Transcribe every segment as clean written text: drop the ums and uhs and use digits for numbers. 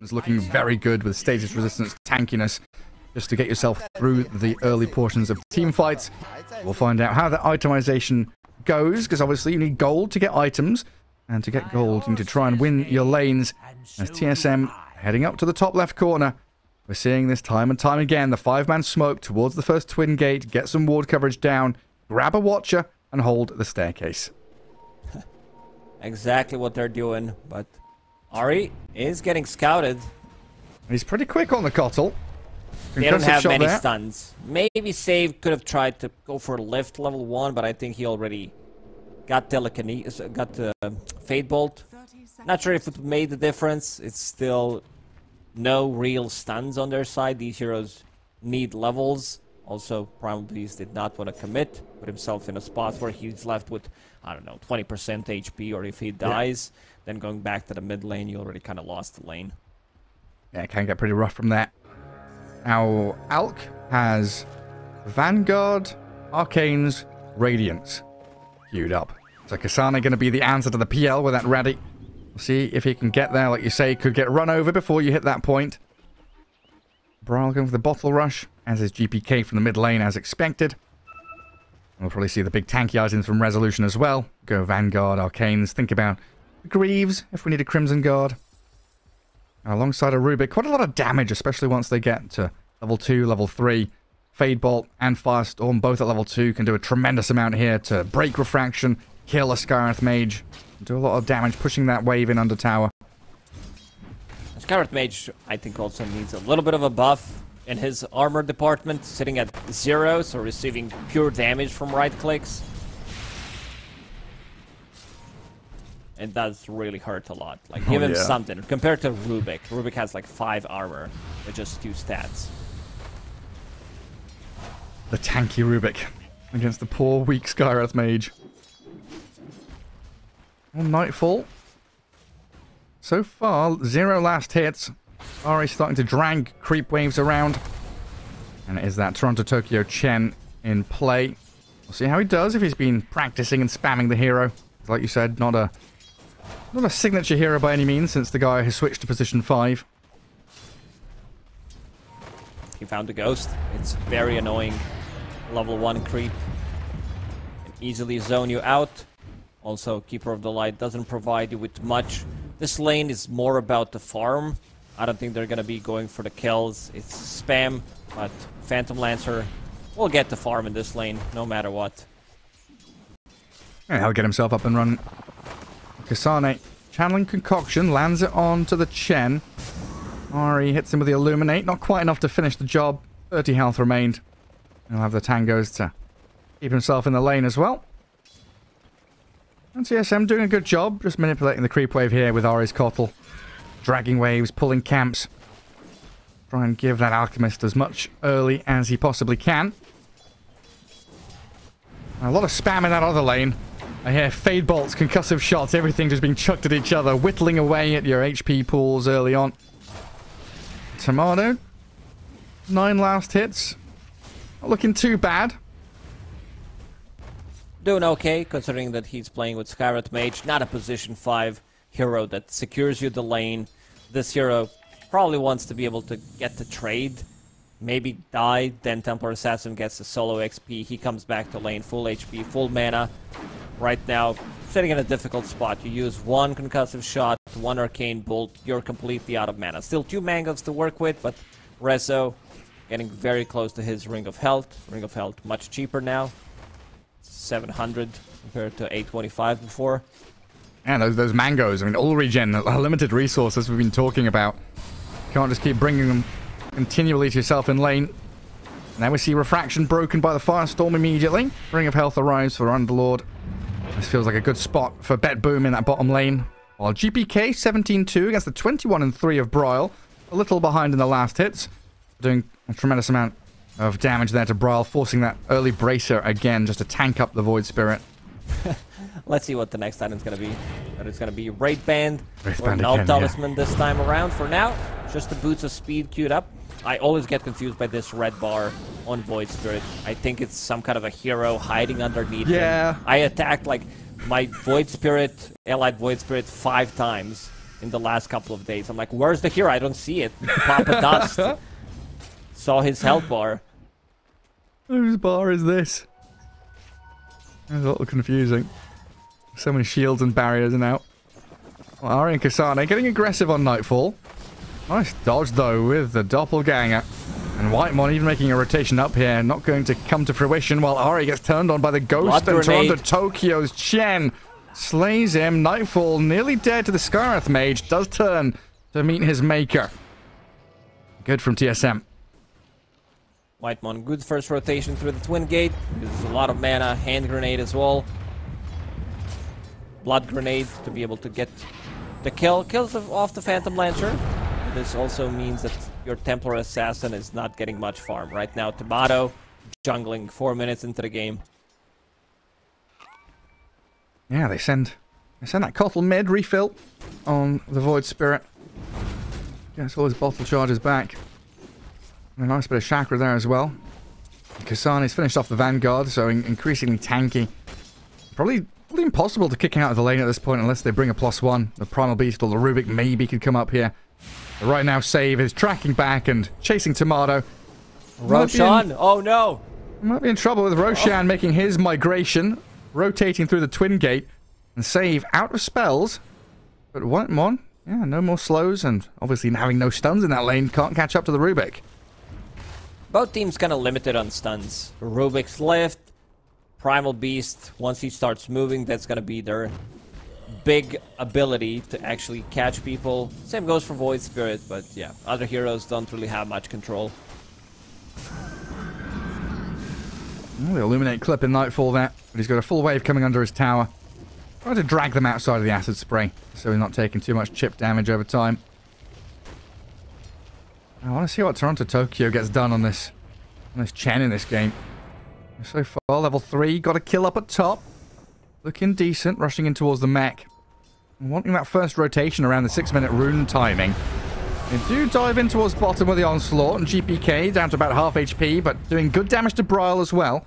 is looking very good with status resistance, tankiness, just to get yourself through the early portions of team fights. We'll find out how the itemization goes, because obviously you need gold to get items, and to get gold you need to try and win your lanes. As TSM heading up to the top left corner, we're seeing this time and time again, the 5-man smoke towards the first twin gate, get some ward coverage down, grab a watcher, and hold the staircase. Exactly what they're doing, but Ari is getting scouted. He's pretty quick on the Kotl. They don't have many stuns. Maybe Save could have tried to go for a lift level 1, but I think he already got Fade Bolt. Not sure if it made the difference. It's still no real stuns on their side. These heroes need levels. Also, Primal Beast did not want to commit, put himself in a spot where he's left with, I don't know, 20% HP, or if he dies, then going back to the mid lane, you already kind of lost the lane. Yeah, it can get pretty rough from there. Our Alk has Vanguard, Arcanes, Radiance queued up. So Kasane going to be the answer to the PL with that ready. We'll see if he can get there. Like you say, could get run over before you hit that point. Brawl going for the bottle rush, as is GPK from the mid lane as expected. We'll probably see the big tanky items from Resolution as well. Go Vanguard, Arcanes, think about Greaves if we need a Crimson Guard. And alongside a Rubik, quite a lot of damage, especially once they get to level 2, level 3. Fade Bolt and Firestorm, both at level 2, can do a tremendous amount here to break Refraction, kill a Skywrath Mage, do a lot of damage pushing that wave in under tower. Skywrath Mage, I think, also needs a little bit of a buff in his armor department, sitting at 0, so receiving pure damage from right clicks. It does really hurt a lot. Like, give him something. Compared to Rubik. Rubik has like 5 armor with just 2 stats. The tanky Rubik against the poor, weak Skywrath Mage. On Nightfall. So far, 0 last hits. Ari starting to drag creep waves around. And it is that Toronto-Tokyo Chen in play. We'll see how he does if he's been practicing and spamming the hero. Like you said, not a signature hero by any means, since the guy has switched to position 5. He found the ghost. It's very annoying. Level 1 creep. Can easily zone you out. Also, Keeper of the Light doesn't provide you with much. This lane is more about the farm. I don't think they're going to be going for the kills. It's spam, but Phantom Lancer will get the farm in this lane, no matter what. And he'll get himself up and run. Kasane, channeling Concoction, lands it on to the Chen. Ari hits him with the Illuminate, not quite enough to finish the job. 30 health remained. He'll have the tangos to keep himself in the lane as well. And TSM doing a good job, just manipulating the creep wave here with Ari's Kotl. Dragging waves, pulling camps. Try and give that Alchemist as much early as he possibly can. A lot of spam in that other lane. I hear Fade Bolts, concussive shots, everything just being chucked at each other, whittling away at your HP pools early on. Tomato, 9 last hits. Not looking too bad. Doing okay, considering that he's playing with Skywrath Mage, not a position 5 hero that secures you the lane. This hero probably wants to be able to get the trade, maybe die, then Templar Assassin gets the solo XP, he comes back to lane, full HP, full mana. Right now, sitting in a difficult spot. You use 1 concussive shot, 1 arcane bolt, you're completely out of mana. Still 2 mangoes to work with, but Rezo getting very close to his Ring of Health. Ring of Health much cheaper now. 700 compared to 825 before. And those mangoes, I mean, all regen, limited resources we've been talking about. Can't just keep bringing them continually to yourself in lane. Now we see Refraction broken by the Firestorm immediately. Ring of Health arrives for Underlord. This feels like a good spot for BetBoom in that bottom lane. While GPK 17-2 against the 21-3 of Braille. A little behind in the last hits. Doing a tremendous amount of damage there to Braille, forcing that early bracer again just to tank up the Void Spirit. Let's see what the next item's going to be. But it's going to be Wraith Band or Null Talisman this time around. For now, just the Boots of Speed queued up. I always get confused by this red bar on Void Spirit. I think it's some kind of a hero hiding underneath him. I attacked like my Void Spirit, allied Void Spirit 5 times in the last couple of days. I'm like, where's the hero? I don't see it. Papa Dust saw his health bar. Whose bar is this? It's a little confusing. So many shields and barriers are out. Well, Ari and Kasane getting aggressive on Nightfall. Nice dodge, though, with the Doppelganger. And Whitemon even making a rotation up here. Not going to come to fruition while Ari gets turned on by the Ghost. And Toronto Tokyo's Chen slays him. Nightfall nearly dead to the Scarith Mage. Does turn to meet his maker. Good from TSM. Whitemon, good first rotation through the Twin Gate. Uses a lot of mana. Hand Grenade as well. Blood Grenade to be able to get the kill. Kills off the Phantom Lancer. This also means that your Templar Assassin is not getting much farm. Right now, Tomato jungling 4 minutes into the game. Yeah, they send that Kotl mid refill on the Void Spirit. Gets all his bottle charges back. And a nice bit of Chakra there as well. Kasane's finished off the Vanguard, so increasingly tanky. Probably impossible to kick out of the lane at this point unless they bring a +1. The Primal Beast or the Rubik maybe could come up here. But right now, Save is tracking back and chasing Tomato. Roshan, oh no! Might be in trouble with Roshan making his migration, rotating through the Twin Gate, and Save out of spells. But Whitemon, yeah, no more slows, and obviously having no stuns in that lane, can't catch up to the Rubik. Both teams kind of limited on stuns. Rubik's lift, Primal Beast, once he starts moving, that's going to be their big ability to actually catch people. Same goes for Void Spirit, but yeah, other heroes don't really have much control. Well, the Illuminate clip in Nightfall there, but he's got a full wave coming under his tower. Trying to drag them outside of the Acid Spray, so he's not taking too much chip damage over time. I want to see what Toronto Tokyo gets done on this Chen in this game. So far, level 3, got a kill up at top. Looking decent, rushing in towards the mech. And wanting that first rotation around the 6-minute rune timing. They do dive in towards bottom with the Onslaught, and GPK down to about half HP, but doing good damage to Bryle as well.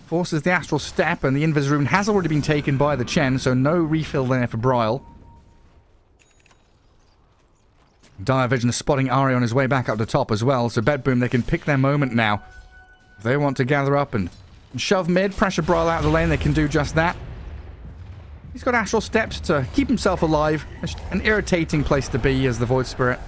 Forces the Astral Step, and the Invis rune has already been taken by the Chen, so no refill there for Bryle. Dire Vision is spotting Ari on his way back up to top as well, so BetBoom, they can pick their moment now. If they want to gather up and shove mid, pressure Bryle out of the lane, they can do just that. He's got Astral Steps to keep himself alive. It's an irritating place to be as the Void Spirit.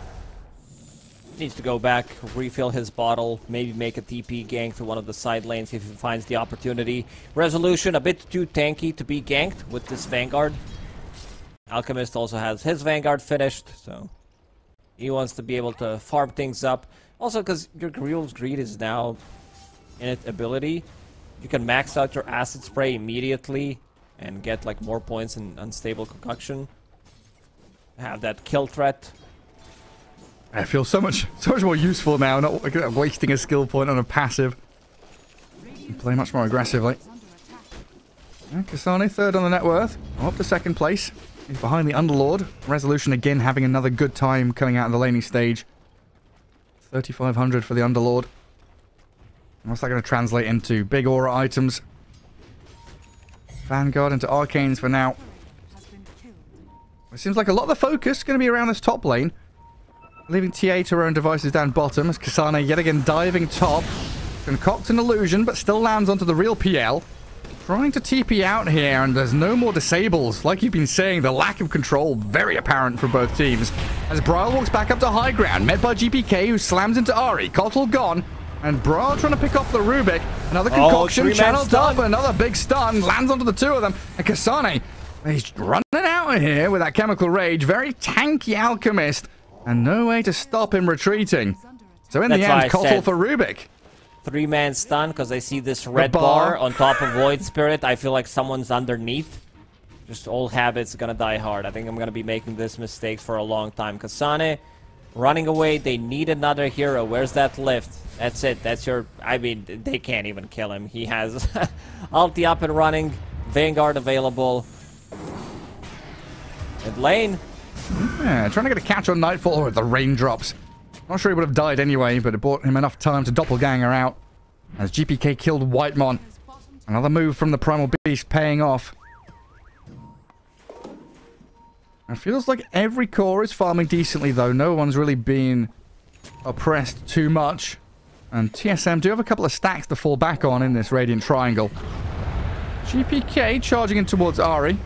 Needs to go back, refill his bottle, maybe make a TP gank to one of the side lanes if he finds the opportunity. Resolution a bit too tanky to be ganked with this Vanguard. Alchemist also has his Vanguard finished, so he wants to be able to farm things up. Also, because your Griel's Greed is now in its ability, you can max out your Acid Spray immediately and get like more points in Unstable Concoction. Have that kill threat. I feel so much more useful now, not wasting a skill point on a passive. You play much more aggressively. And Kasane, third on the net worth. Up to second place. He's behind the Underlord. Resolution again having another good time coming out of the laning stage. 3,500 for the Underlord. What's that going to translate into? Big aura items. Vanguard into Arcanes for now. It seems like a lot of the focus is going to be around this top lane. Leaving TA to her own devices down bottom as Kasane yet again diving top. Concoct an illusion, but still lands onto the real PL. Trying to TP out here, and there's no more disables. Like you've been saying, the lack of control very apparent for both teams. As Bryle walks back up to high ground, met by GPK, who slams into Ari. Kotl gone, and Bryle trying to pick off the Rubik. Another concoction, channeled up, another big stun, lands onto the two of them. And Kasane, he's running out of here with that Chemical Rage. Very tanky Alchemist, and no way to stop him retreating. So in the end, Kotl for Rubik. 3-man stun, because I see this red bar on top of Void Spirit. I feel like someone's underneath. Just old habits gonna die hard. I think I'm gonna be making this mistake for a long time. Kasane running away. They need another hero. Where's that lift? That's it. That's your... I mean, they can't even kill him. He has ulti up and running. Vanguard available. Mid lane. Yeah, trying to get a catch on Nightfall with the raindrops. Not sure he would have died anyway, but it bought him enough time to doppelganger out. As GPK killed Whitemon. Another move from the Primal Beast paying off. It feels like every core is farming decently, though. No one's really been oppressed too much. And TSM do have a couple of stacks to fall back on in this Radiant Triangle. GPK charging in towards Ari.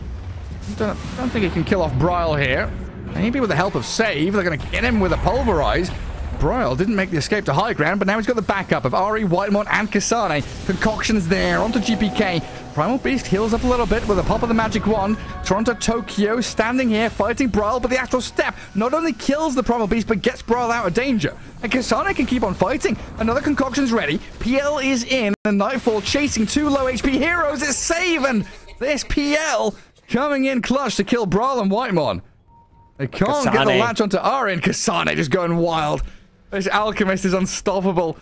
Don't think he can kill off Bryle here. Maybe with the help of Save, they're going to get him with a Pulverize. Bryle didn't make the escape to high ground, but now he's got the backup of Ari, Whitemon, and Kasane. Concoctions there onto GPK. Primal Beast heals up a little bit with a pop of the magic wand. Toronto Tokyo standing here fighting Bryle, but the Astral Step not only kills the Primal Beast, but gets Bryle out of danger. And Kasane can keep on fighting. Another concoction's ready. PL is in, and Nightfall chasing two low HP heroes. It's Save, and this PL coming in clutch to kill Bryle and Whitemon. They can't get the latch onto Ari, and Kasane just going wild. This Alchemist is unstoppable.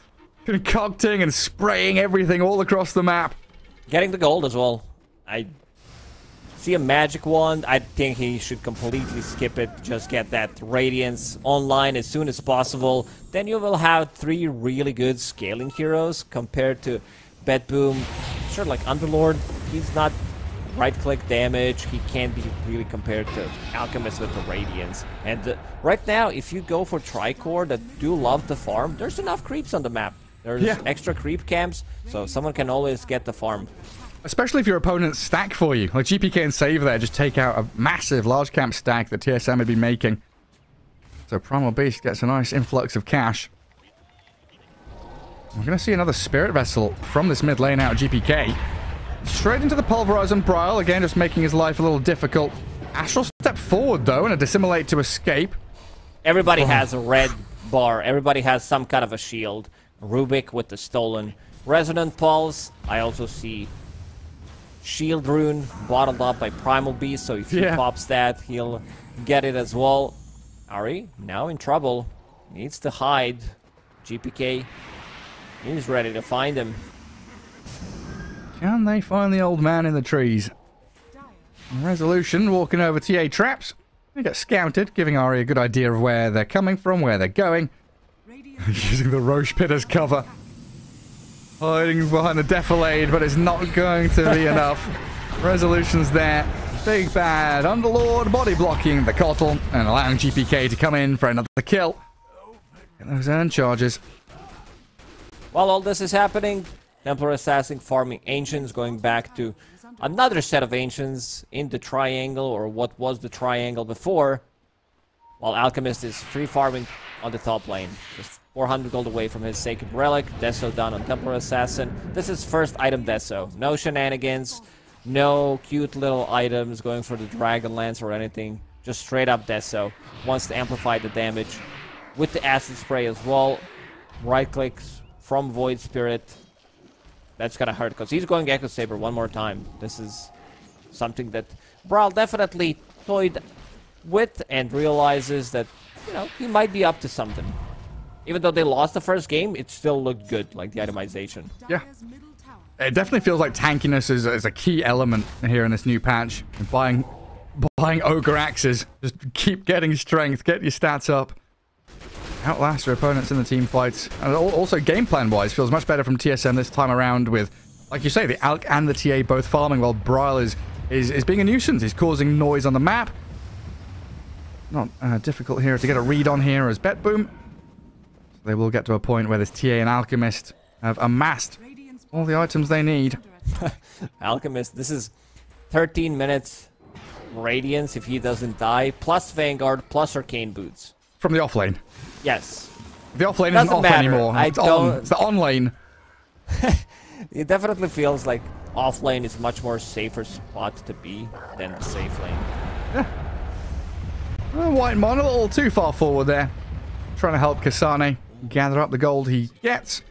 Concocting and spraying everything all across the map. Getting the gold as well. I see a magic wand. I think he should completely skip it. Just get that Radiance online as soon as possible. Then you will have 3 really good scaling heroes compared to BetBoom. Sure, like Underlord, he's not right-click damage. He can't be really compared to Alchemist with the Radiance. And right now, if you go for Tricore that do love the farm, there's enough creeps on the map. There's extra creep camps, so someone can always get the farm. Especially if your opponents stack for you. Like GPK and Save there just take out a massive large camp stack that TSM had been making. So Primal Beast gets a nice influx of cash. We're going to see another Spirit Vessel from this mid lane out of GPK. Straight into the Pulverize on Bryle, again just making his life a little difficult. Astral step forward though and a Dissimulate to escape. Everybody has a red bar. Everybody has some kind of a shield. Rubik with the stolen Resonant Pulse. I also see Shield Rune bottled up by Primal Beast, so if he pops that, he'll get it as well. Ari, now in trouble. Needs to hide. GPK, he's ready to find him. Can they find the old man in the trees? Resolution walking over TA traps. They get scouted, giving Ari a good idea of where they're coming from, where they're going. Using the Roche Pit as cover. Hiding behind the Defilade, but it's not going to be enough. Resolution's there. Big bad Underlord body blocking the Kotl and allowing GPK to come in for another kill. Get those earn charges. While all this is happening, Templar Assassin farming Ancients, going back to another set of Ancients in the Triangle, or what was the Triangle before, while Alchemist is free farming on the top lane. Just 400 gold away from his Sacred Relic. Deso down on Templar Assassin. This is first item Deso. No shenanigans, no cute little items going for the Dragon Lance or anything. Just straight up Deso. Wants to amplify the damage with the Acid Spray as well. Right clicks from Void Spirit. That's gonna hurt because he's going Echo Saber one more time. This is something that Brawl definitely toyed with and realizes that, you know, he might be up to something. Even though they lost the first game, it still looked good, like the itemization. Yeah. It definitely feels like tankiness is a key element here in this new patch. And buying Ogre Axes. Just keep getting strength, get your stats up. Outlast your opponents in the team fights. And also game plan wise, feels much better from TSM this time around with, like you say, the Alk and the TA both farming while Bryle is being a nuisance. He's causing noise on the map. Not difficult here to get a read on here as BetBoom. They will get to a point where this TA and Alchemist have amassed all the items they need. Alchemist, this is 13 minutes Radiance if he doesn't die, plus Vanguard, plus Arcane Boots. From the offlane? Yes. The offlane isn't off anymore. It's the on lane. It definitely feels like offlane is a much more safer spot to be than the safe lane. Yeah. Whitemon a little too far forward there. Trying to help Kasane gather up the gold he gets.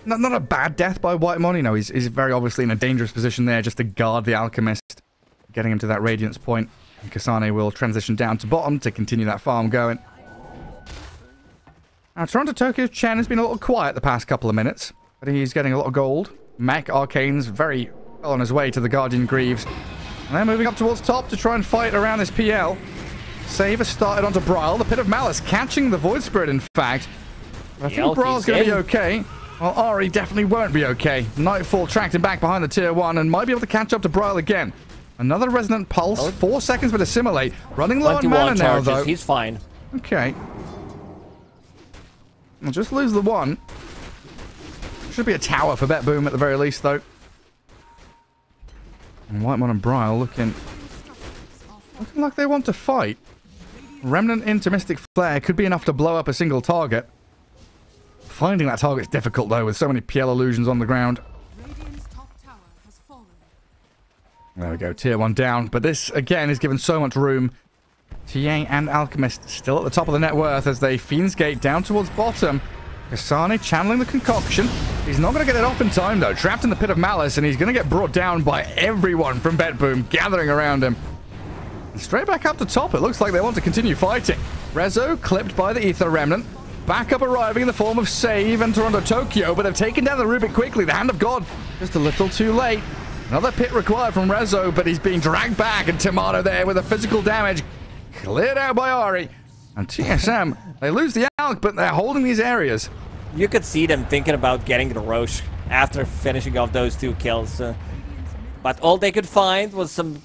Not a bad death by Whitemon. You know, he's very obviously in a dangerous position there just to guard the Alchemist. Getting him to that Radiance point. And Kasane will transition down to bottom to continue that farm going. Now, Toronto Tokyo's Chen has been a little quiet the past couple of minutes. But he's getting a lot of gold. Mech Arcane's very well on his way to the Guardian Greaves. And they're moving up towards top to try and fight around this PL. Save has started onto Bryle. The Pit of Malice catching the Void Spirit, in fact. I think Bryle's going to be okay. Well, Ari definitely won't be okay. Nightfall tracked him back behind the tier 1 and might be able to catch up to Bryle again. Another Resonant Pulse. Oh. 4 seconds with Assimilate. Running low on mana now, though. He's fine. Okay. I'll just lose the one. Should be a tower for BetBoom at the very least, though. And Whitemon and Bryle looking like they want to fight. Remnant into Mystic Flare could be enough to blow up a single target. Finding that target's difficult, though, with so many PL illusions on the ground. There we go, tier 1 down. But this, again, is given so much room. TA and Alchemist still at the top of the net worth as they Fiend's Gate down towards bottom. Kasane channeling the concoction. He's not going to get it off in time, though. Trapped in the Pit of Malice, and he's going to get brought down by everyone from BetBoom gathering around him. And straight back up to top, it looks like they want to continue fighting. Rezo clipped by the Ether Remnant. Backup arriving in the form of Save and Toronto Tokyo, but they've taken down the Rubik quickly. The Hand of God just a little too late. Another pit required from Rezo, but he's being dragged back, and Tomato there with a physical damage. Cleared out by Ari. And TSM, they lose the Alk, but they're holding these areas. You could see them thinking about getting the Roche after finishing off those 2 kills. But all they could find was some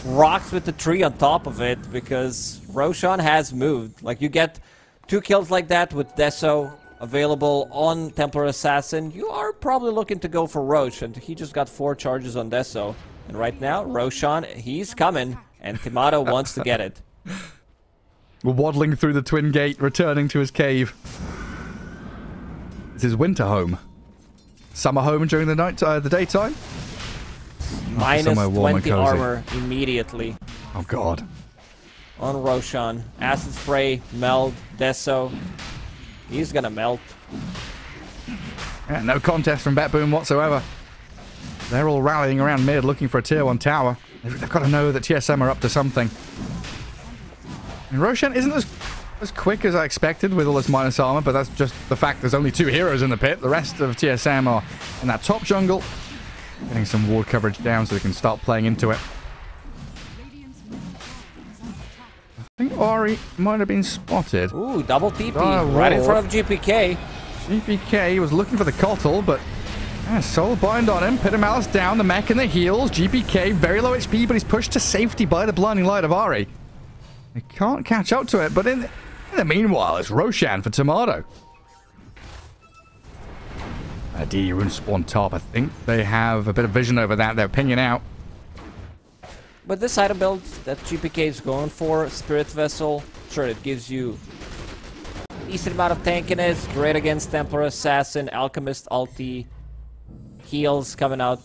rocks with the tree on top of it, because Roshan has moved. Like, you get 2 kills like that with Deso available on Templar Assassin, you are probably looking to go for Roche, and he just got 4 charges on Deso. And right now, Roshan, he's coming, and Timato wants to get it. Waddling through the Twin Gate, returning to his cave. It's his winter home. Summer home during the night, the daytime? Minus 20 armor immediately. Oh, God. On Roshan. Acid Spray, Meld, Deso. He's gonna melt. Yeah, no contest from BetBoom whatsoever. They're all rallying around mid looking for a tier 1 tower. They've got to know that TSM are up to something. And Roshan isn't as quick as I expected with all this minus armor, but that's just the fact there's only 2 heroes in the pit. The rest of TSM are in that top jungle. Getting some ward coverage down so they can start playing into it. I think Ori might have been spotted. Ooh, double TP right in front of GPK. GPK was looking for the Kotl, but Soul Bind on him. Pit of Malice down, the mech and the heals. GPK, very low HP, but he's pushed to safety by the blinding light of Ari. They can't catch up to it, but in the meanwhile, it's Roshan for Tomato. D Rune spawn top. I think they have a bit of vision over that. They're pinging out. But this item build that GPK is going for, Spirit Vessel, sure, it gives you a decent amount of tankiness, great against Templar Assassin, Alchemist ulti, heals coming out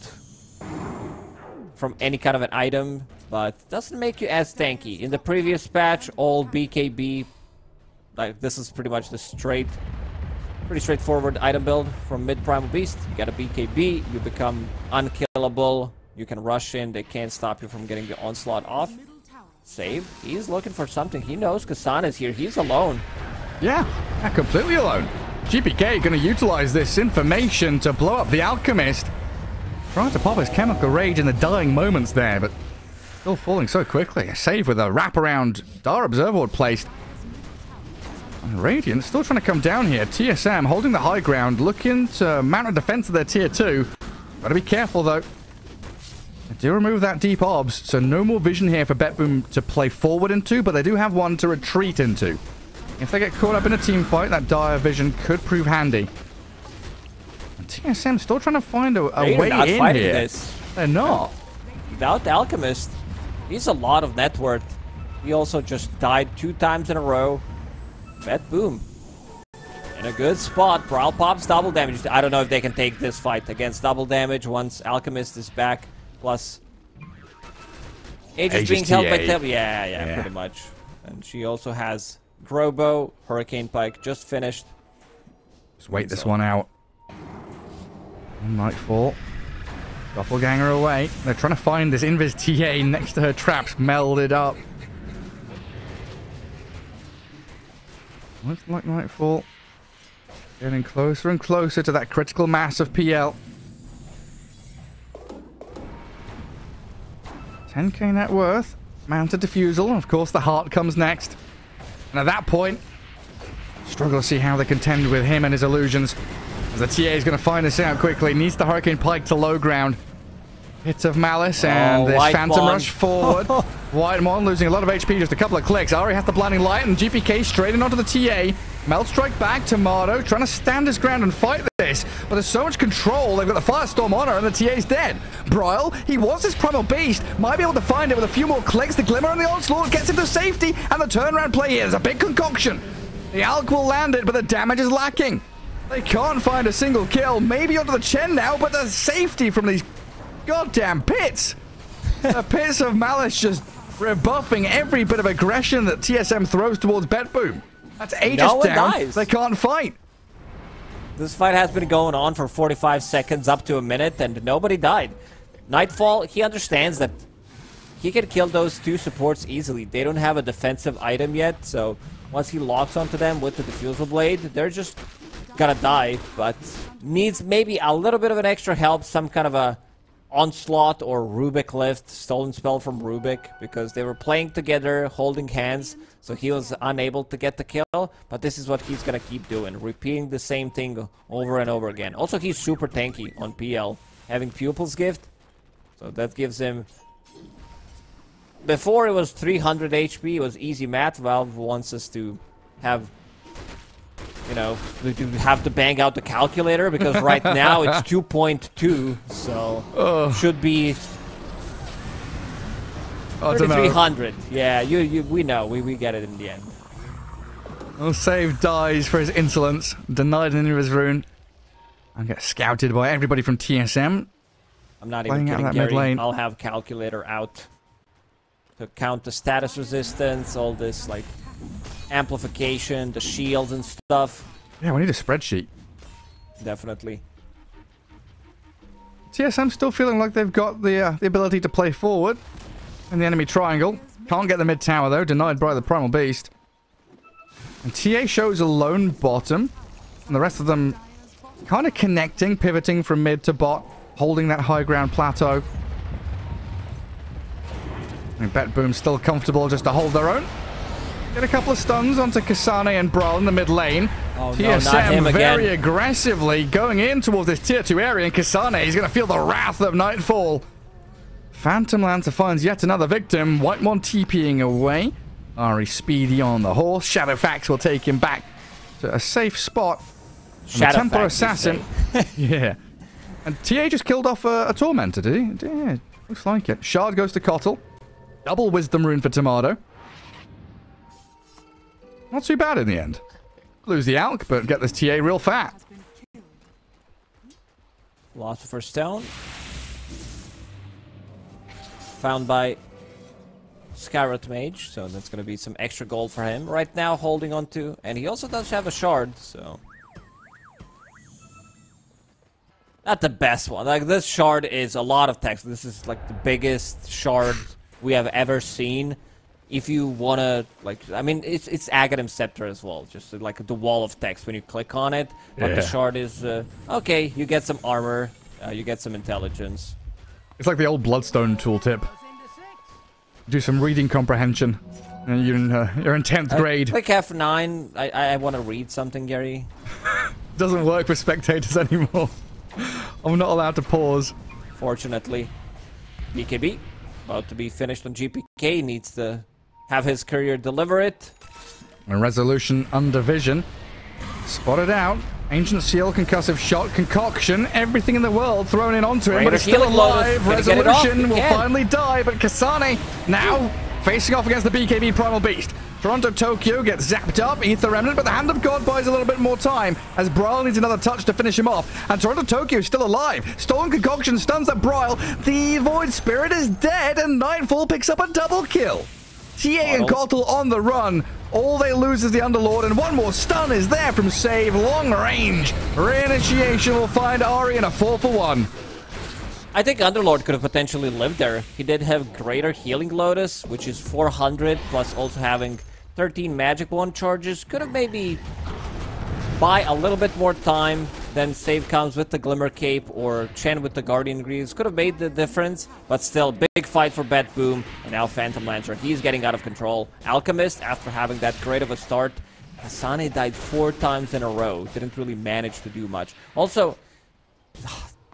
from any kind of an item, but doesn't make you as tanky. In the previous patch, all BKB, like this is pretty much the pretty straightforward item build from mid Primal Beast. You got a BKB, you become unkillable, you can rush in, they can't stop you from getting the onslaught off. Save, he's looking for something. He knows Kasana's here, he's alone. Yeah, completely alone. GPK going to utilize this information to blow up the Alchemist. Trying to pop his Chemical Rage in the dying moments there, but still falling so quickly. A save with a wraparound Dar Observer placed. And Radiant still trying to come down here. TSM holding the high ground, looking to mount a defense of their tier 2. Got to be careful, though. They do remove that deep obs, so no more vision here for BetBoom to play forward into, but they do have one to retreat into. If they get caught up in a team fight, that dire vision could prove handy. And TSM still trying to find a way in here. This. They're not. Without the Alchemist, he's a lot of net worth. He also just died 2 times in a row. BetBoom in a good spot. Prowl pops double damage. I don't know if they can take this fight against double damage once Alchemist is back. Plus, Aegis being held by Tab. Yeah, pretty much. And she also has Grobo, Hurricane Pike just finished. Just wait this one out. Nightfall. Doppelganger away. They're trying to find this Invis TA next to her traps melded up. Looks like Nightfall. Getting closer and closer to that critical mass of PL. 10k net worth. Mounted Diffusal. And of course, the heart comes next. And at that point, struggle to see how they contend with him and his illusions. As the TA is going to find this out quickly. Needs the Hurricane Pike to low ground. Hit of Malice, and this Phantom Rush forward. Whitemon losing a lot of HP, just a couple of clicks. Ari has the Blinding Light, and GPK straight in onto the TA. Melt Strike back, Tomato trying to stand his ground and fight this, but there's so much control. They've got the Firestorm on her, and the TA's dead. Bryle, he wants this Primal Beast, might be able to find it with a few more clicks. The Glimmer and the Onslaught gets him to safety, and the turnaround play here is a big concoction. The Alk will land it, but the damage is lacking. They can't find a single kill, maybe onto the Chen now, but the safety from these goddamn pits. The pits of Malice just rebuffing every bit of aggression that TSM throws towards BetBoom. That's Aegis down. Dies. They can't fight. This fight has been going on for 45 seconds, up to a minute, and nobody died. Nightfall, he understands that he can kill those two supports easily. They don't have a defensive item yet, so once he locks onto them with the Diffusal Blade, they're just gonna die, but needs maybe a little bit of an extra help, some kind of a Onslaught or Rubik lift, stolen spell from Rubik, because they were playing together, holding hands, so he was unable to get the kill, but this is what he's gonna keep doing, repeating the same thing over and over again. Also, he's super tanky on PL, having Pupil's Gift, so that gives him... Before it was 300 HP, it was easy math. Valve wants us to have... You know, we have to bang out the calculator, because right now it's 2.2, so should be 3,300. Yeah, we know, we get it in the end. Well, Save dies for his insolence, denied an his rune, and gets scouted by everybody from TSM. I'm not even kidding, Gary. I'll have calculator out to count the status resistance, all this like amplification, the shields and stuff. Yeah, we need a spreadsheet. Definitely. TSM still feeling like they've got the ability to play forward in the enemy triangle. Can't get the mid tower though, denied by the Primal Beast. And TA shows a lone bottom, and the rest of them kind of connecting, pivoting from mid to bot, holding that high ground plateau. And BetBoom's still comfortable just to hold their own. Get a couple of stuns onto Kasane and Brawl in the mid lane. Oh, TSM no, very aggressively going in towards this tier 2 area, and Kasane is going to feel the wrath of Nightfall. Phantom Lancer finds yet another victim. Whitemon TPing away. Ari speedy on the horse. Shadowfax will take him back to a safe spot. And the Templar Assassin. Yeah. And TA just killed off a Tormentor, did he? Yeah, looks like it. Shard goes to Kotl. Double Wisdom Rune for Tomato. Not too bad in the end. Lose the Alk, but get this TA real fat. Lost the first stone. Found by Scarlet Mage, so that's going to be some extra gold for him. Right now holding on to, and he also does have a shard, so... Not the best one. Like, this shard is a lot of text. This is like the biggest shard we have ever seen. If you want to, like, I mean, it's Aghanim Scepter as well. Just like the wall of text when you click on it. But the shard is, okay, you get some armor, you get some intelligence. It's like the old Bloodstone tooltip. Do some reading comprehension. And you're in 10th grade. Click F9. I want to read something, Gary. Doesn't work for spectators anymore. I'm not allowed to pause. Fortunately. BKB, about to be finished on GPK, needs to have his courier deliver it. A resolution under vision. Spotted out. Ancient Seal, Concussive Shot, Concoction, everything in the world thrown in onto him, but he's still alive. Resolution will finally die, but Kasane now facing off against the BKB Primal Beast. Toronto Tokyo gets zapped up, Ether Remnant, but the Hand of God buys a little bit more time as Bryle needs another touch to finish him off. And Toronto Tokyo is still alive. Stolen Concoction stuns at Bryle. The Void Spirit is dead, and Nightfall picks up a double kill. TA and Kotl on the run. All they lose is the Underlord, and one more stun is there from Save. Long range. Reinitiation will find Ari in a 4-for-1. I think Underlord could have potentially lived there. He did have Greater Healing Lotus, which is 400, plus also having 13 Magic Wand charges. Could have maybe buy a little bit more time. Then Save comes with the Glimmer Cape or Chen with the Guardian Greaves. Could have made the difference, but still, big fight for BetBoom. And now Phantom Lancer, he's getting out of control. Alchemist, after having that great of a start, Kasane died 4 times in a row. Didn't really manage to do much. Also,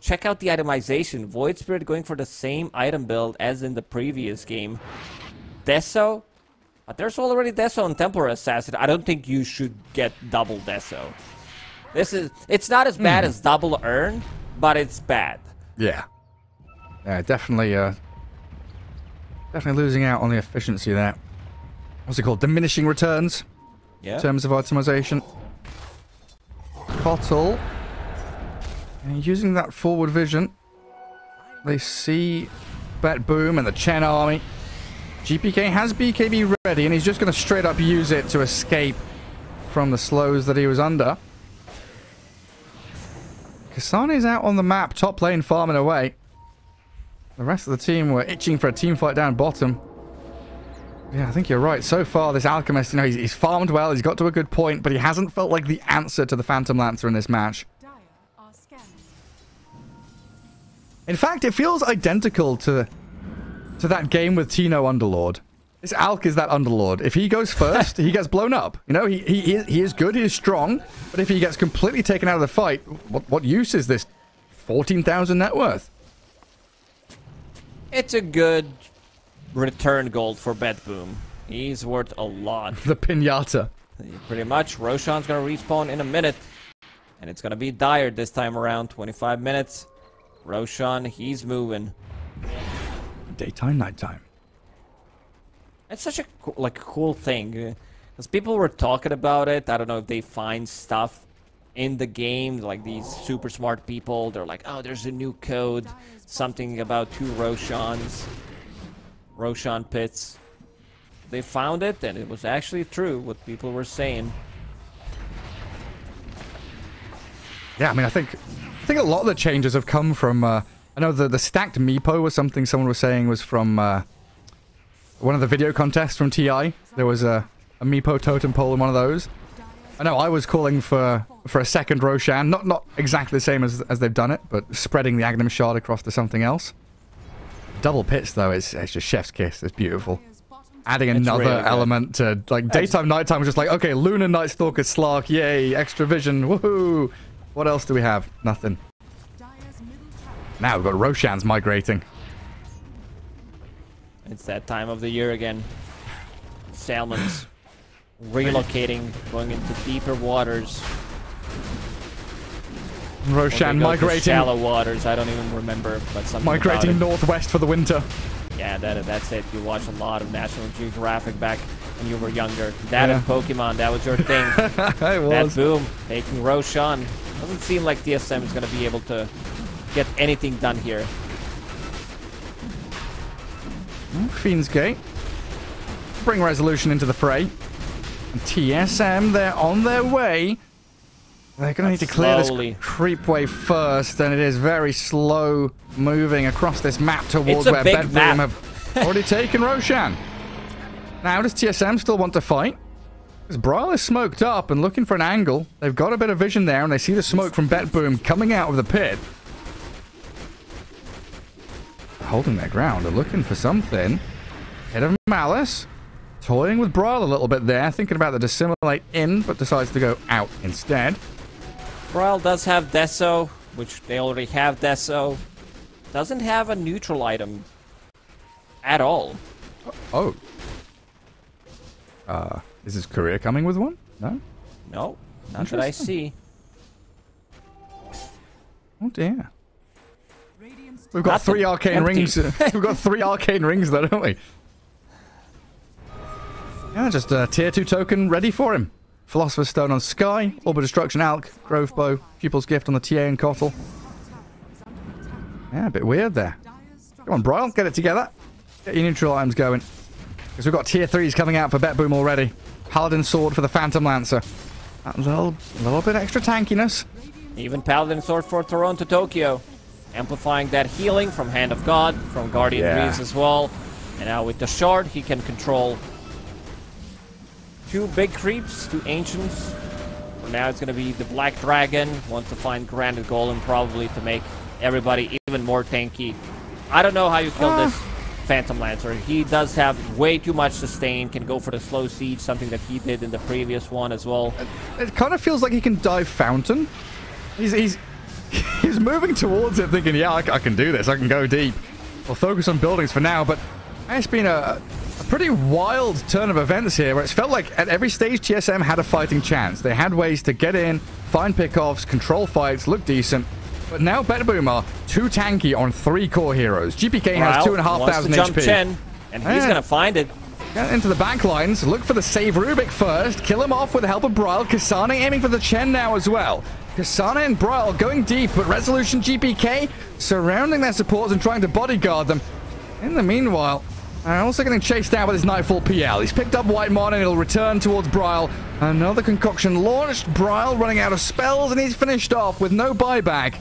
check out the itemization. Void Spirit going for the same item build as in the previous game. Deso, but there's already Deso and Templar Assassin. I don't think you should get double Deso. It's not as bad as double Earn, but it's bad. Yeah. Yeah, definitely losing out on the efficiency there. What's it called? Diminishing returns? Yeah. In terms of itemization. Kotl. And using that forward vision. They see BetBoom and the Chen army. GPK has BKB ready, and he's just going to straight up use it to escape from the slows that he was under. Kasane's out on the map, top lane farming away. The rest of the team were itching for a team fight down bottom. Yeah, I think you're right. So far, this Alchemist, you know, he's farmed well, he's got to a good point, but he hasn't felt like the answer to the Phantom Lancer in this match. In fact, it feels identical to that game with Tino Underlord. This Alk is that Underlord. If he goes first, he gets blown up. You know, he is good, he is strong, but if he gets completely taken out of the fight, what use is this 14,000 net worth? It's a good return gold for BetBoom. He's worth a lot. The Pinata. Pretty much. Roshan's gonna respawn in a minute. And it's gonna be Dire this time around. 25 minutes. Roshan, he's moving. Daytime, nighttime. It's such a cool thing. Because people were talking about it. I don't know if they find stuff in the game, like these super smart people. They're like, oh, there's a new code. Something about 2 Roshans. Roshan pits. They found it, and it was actually true, what people were saying. Yeah, I mean, I think a lot of the changes have come from... I know the stacked Meepo was something someone was saying was from one of the video contests from TI. There was a Meepo totem pole in one of those. I know I was calling for a second Roshan. Not exactly the same as they've done it, but spreading the Aghanim Shard across to something else. Double pits, though, it's just chef's kiss. It's beautiful. Adding another really element to, like, daytime, nighttime was just like, okay, Lunar, Night Stalker, Slark, yay, extra vision, woohoo! What else do we have? Nothing. Now we've got Roshans migrating. It's that time of the year again. Salmons relocating, going into deeper waters. Roshan migrating. Shallow waters, I don't even remember, but something migrating northwest for the winter. Yeah, that's it. You watched a lot of National Geographic back when you were younger. That and Pokemon, that was your thing. It was. BetBoom taking Roshan. Doesn't seem like TSM is going to be able to get anything done here. Fiend's Gate. Bring Resolution into the fray. And TSM, they're on their way. They're going to need to clear this creep wave first, and it is very slow moving across this map towards where BetBoom have already taken Roshan. Now, does TSM still want to fight? Because Brawl is smoked up and looking for an angle. They've got a bit of vision there, and they see the smoke from BetBoom coming out of the pit. Holding their ground, they're looking for something. Head of Malice. Toying with Brawl a little bit there, thinking about the dissimulate in, but decides to go out instead. Brawl does have Deso, which they already have Deso. Doesn't have a neutral item at all. Oh. Is his career coming with one? No? No, not that I see. Oh dear. We've got 3 arcane rings. We've got 3 arcane rings there, don't we? Yeah, just a tier 2 token ready for him. Philosopher's Stone on Sky, Orb of Destruction Alk, Grove Bow, Pupil's Gift on the TA and Kotl. Yeah, a bit weird there. Come on, Bryle, get it together. Get your neutral items going. Because we've got tier 3s coming out for BetBoom already. Paladin Sword for the Phantom Lancer. A little bit extra tankiness. Even Paladin Sword for Toronto, Tokyo. Amplifying that healing from Hand of God, from Guardian Reeds as well. And now with the Shard, he can control 2 big creeps, 2 Ancients. For now, it's going to be the Black Dragon. Wants to find Granite Golem probably to make everybody even more tanky. I don't know how you kill this Phantom Lancer. He does have way too much sustain, can go for the slow siege, something that he did in the previous one as well. It kind of feels like he can dive Fountain. He's He's moving towards it thinking, yeah, I can do this. I can go deep. We'll focus on buildings for now, but it's been a pretty wild turn of events here where it's felt like at every stage TSM had a fighting chance. They had ways to get in, find pickoffs, control fights, look decent. But now BetBoom are too tanky on 3 core heroes. GPK has 2,500 HP. Chen, and he's going to find it. Get into the back lines, look for the save Rubik first, kill him off with the help of Bryle. Kasane aiming for the Chen now as well. Kasane and Bryle going deep, but Resolution GPK surrounding their supports and trying to bodyguard them. In the meanwhile, also getting chased out with his Nightfall PL. He's picked up White Mon and he'll return towards Bryle. Another concoction launched. Bryle running out of spells and he's finished off with no buyback.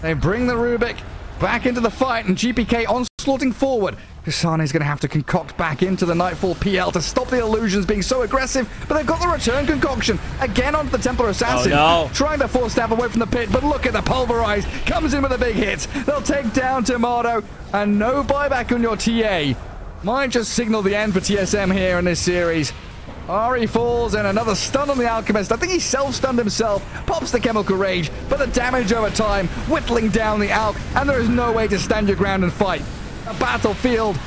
They bring the Rubik back into the fight and GPK onslaughting forward. Kasane's going to have to concoct back into the Nightfall PL to stop the illusions being so aggressive, but they've got the return concoction. Again onto the Templar Assassin. Oh, no. Trying to force stab away from the pit, but look at the pulverize. Comes in with a big hit. They'll take down Tomato, and no buyback on your TA. Might just signal the end for TSM here in this series. Ari falls and another stun on the Alchemist. I think he self-stunned himself, pops the Chemical Rage, but the damage over time, whittling down the Alch, and there is no way to stand your ground and fight. A battlefield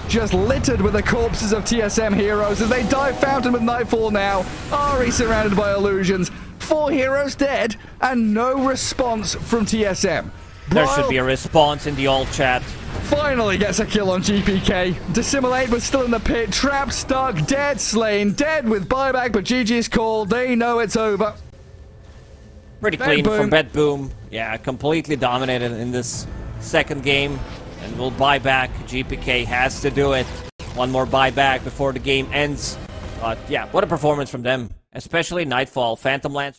just littered with the corpses of TSM heroes as they dive fountain with Nightfall now. Ari surrounded by illusions. 4 heroes dead, and no response from TSM. There should be a response in the old chat. Finally gets a kill on GPK. Dissimulate was still in the pit. Trapped, stuck, dead, slain. Dead with buyback, but GG's called. They know it's over. Pretty clean from BetBoom. Yeah, completely dominated in this second game. And we'll buy back. GPK has to do it. One more buyback before the game ends. But yeah, what a performance from them. Especially Nightfall, Phantom Lancer.